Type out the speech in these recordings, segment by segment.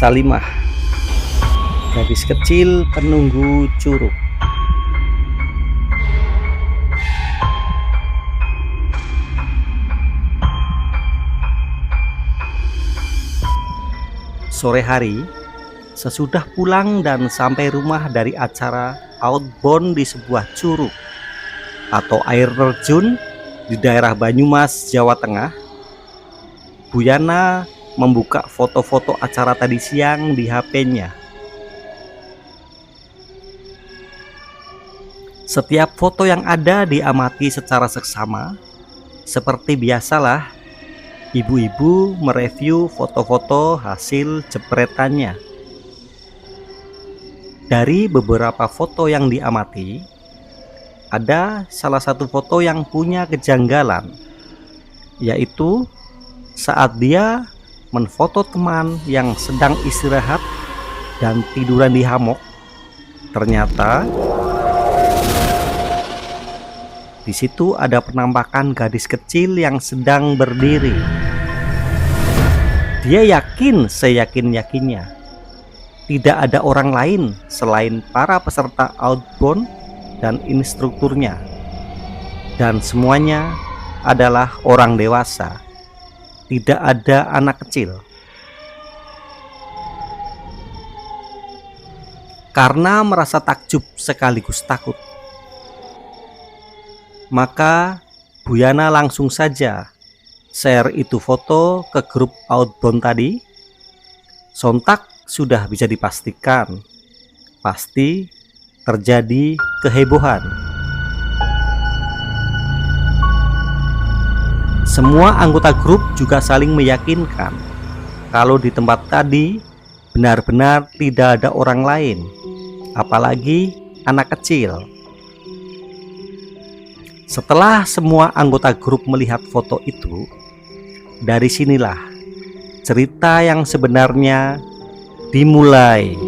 Salimah, gadis kecil penunggu curug. Sore hari, sesudah pulang dan sampai rumah dari acara outbound di sebuah curug atau air terjun di daerah Banyumas, Jawa Tengah, Bu Yana membuka foto-foto acara tadi siang di HP-nya. Setiap foto yang ada diamati secara seksama. Seperti biasalah, ibu-ibu mereview foto-foto hasil jepretannya. Dari beberapa foto yang diamati, ada salah satu foto yang punya kejanggalan, yaitu saat dia menfoto teman yang sedang istirahat dan tiduran di hammock. Ternyata di situ ada penampakan gadis kecil yang sedang berdiri. Dia yakin seyakin-yakinnya tidak ada orang lain selain para peserta outbound dan instrukturnya, dan semuanya adalah orang dewasa, tidak ada anak kecil. Karena merasa takjub sekaligus takut, maka Bu Yana langsung saja share itu foto ke grup outbound tadi. Sontak sudah bisa dipastikan pasti terjadi kehebohan. Semua anggota grup juga saling meyakinkan kalau di tempat tadi benar-benar tidak ada orang lain, apalagi anak kecil. Setelah semua anggota grup melihat foto itu, dari sinilah cerita yang sebenarnya dimulai.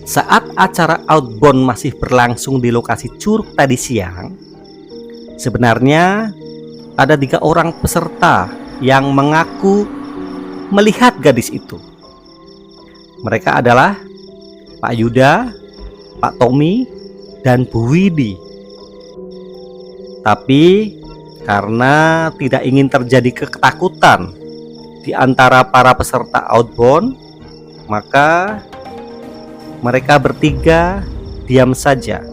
Saat acara outbound masih berlangsung di lokasi curug tadi siang, sebenarnya ada 3 orang peserta yang mengaku melihat gadis itu. Mereka adalah Pak Yuda, Pak Tommy, dan Bu Widi. Tapi karena tidak ingin terjadi ketakutan di antara para peserta outbound, maka mereka bertiga diam saja.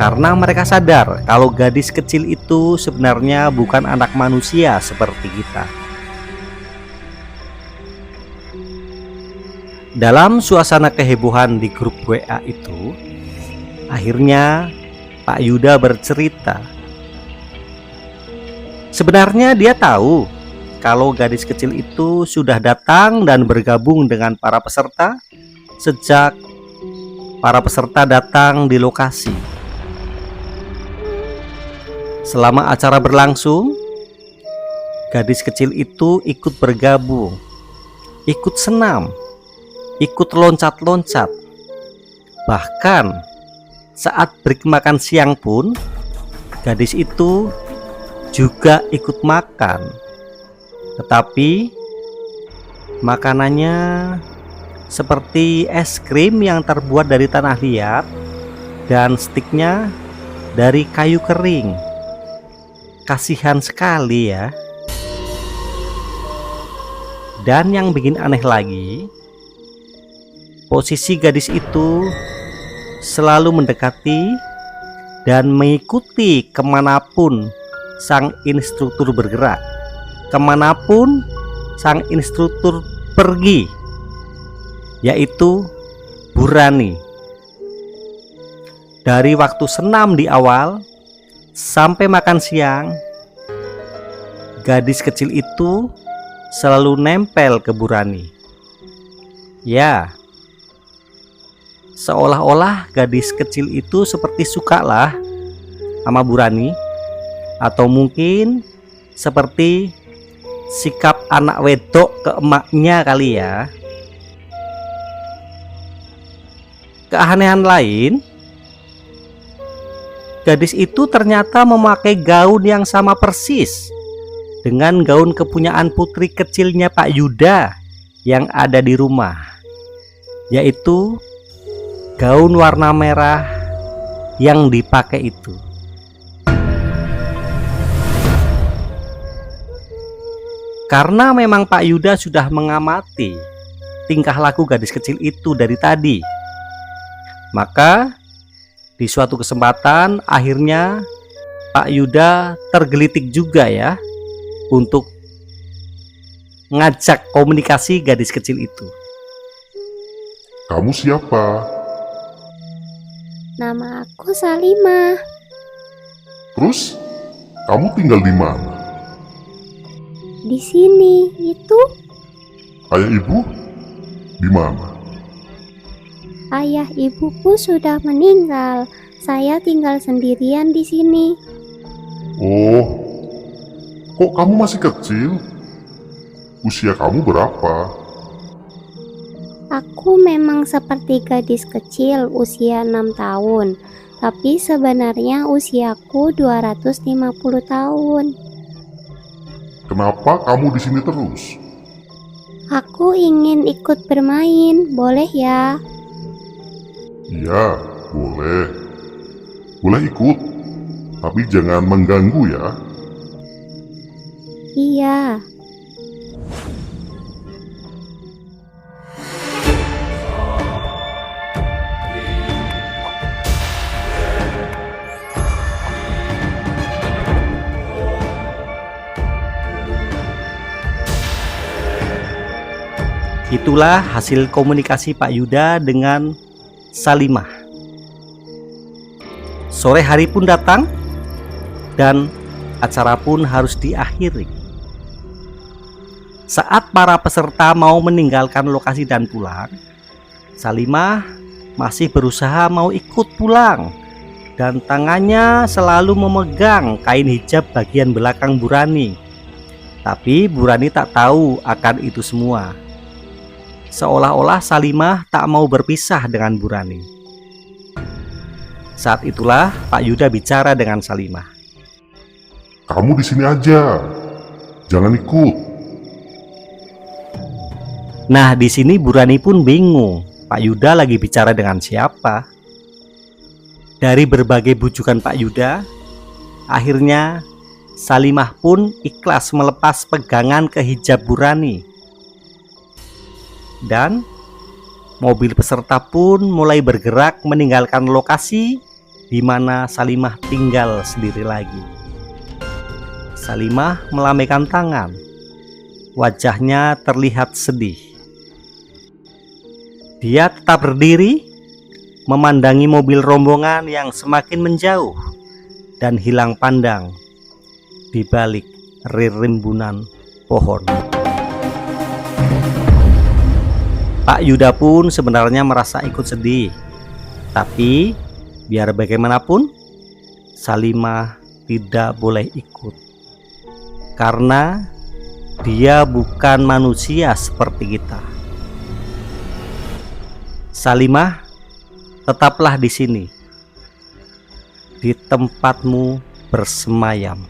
Karena mereka sadar kalau gadis kecil itu sebenarnya bukan anak manusia seperti kita. Dalam suasana kehebohan di grup WA itu, akhirnya Pak Yuda bercerita. Sebenarnya dia tahu kalau gadis kecil itu sudah datang dan bergabung dengan para peserta sejak para peserta datang di lokasi. Selama acara berlangsung, gadis kecil itu ikut bergabung, ikut senam, ikut loncat-loncat. Bahkan saat break makan siang pun, gadis itu juga ikut makan. Tetapi makanannya seperti es krim yang terbuat dari tanah liat dan stiknya dari kayu kering. Kasihan sekali ya. Dan yang bikin aneh lagi, posisi gadis itu selalu mendekati dan mengikuti kemanapun sang instruktur bergerak, kemanapun sang instruktur pergi, yaitu Bu Rani. Dari waktu senam di awal sampai makan siang, gadis kecil itu selalu nempel ke Bu Rani. Ya, Seolah-olah gadis kecil itu seperti sukalah sama Burani, atau mungkin seperti sikap anak wedok ke emaknya kali ya. Keanehan lain, gadis itu ternyata memakai gaun yang sama persis dengan gaun kepunyaan putri kecilnya Pak Yuda yang ada di rumah, yaitu gaun warna merah yang dipakai itu. Karena memang Pak Yuda sudah mengamati tingkah laku gadis kecil itu dari tadi, maka di suatu kesempatan akhirnya Pak Yuda tergelitik juga ya untuk ngajak komunikasi gadis kecil itu. Kamu siapa? Nama aku Salimah. Terus, kamu tinggal di mana? Di sini, itu Ayah ibu? Di mana? ayah ibuku sudah meninggal. Saya tinggal sendirian di sini. Oh, kok kamu masih kecil? Usia kamu berapa? Aku memang seperti gadis kecil usia 6 tahun, tapi sebenarnya usiaku 250 tahun. Kenapa kamu di sini terus? Aku ingin ikut bermain, boleh ya? Iya, boleh. Boleh ikut, tapi jangan mengganggu ya. Iya. Itulah hasil komunikasi Pak Yuda dengan Salimah. Sore hari pun datang dan acara pun harus diakhiri. Saat para peserta mau meninggalkan lokasi dan pulang, Salimah masih berusaha mau ikut pulang dan tangannya selalu memegang kain hijab bagian belakang Burani. Tapi Burani tak tahu akan itu semua. Seolah-olah Salimah tak mau berpisah dengan Burani. Saat itulah Pak Yuda bicara dengan Salimah. Kamu di sini aja, jangan ikut. Nah, di sini Burani pun bingung. Pak Yuda lagi bicara dengan siapa? Dari berbagai bujukan Pak Yuda, akhirnya Salimah pun ikhlas melepas pegangan ke hijab Burani. Dan mobil peserta pun mulai bergerak meninggalkan lokasi di mana Salimah tinggal sendiri lagi. Salimah melambaikan tangan. Wajahnya terlihat sedih. Dia tetap berdiri, memandangi mobil rombongan yang semakin menjauh dan hilang pandang di balik rimbunan pohon. Pak Yuda pun sebenarnya merasa ikut sedih, tapi biar bagaimanapun Salimah tidak boleh ikut karena dia bukan manusia seperti kita. Salimah, tetaplah di sini, di tempatmu bersemayam.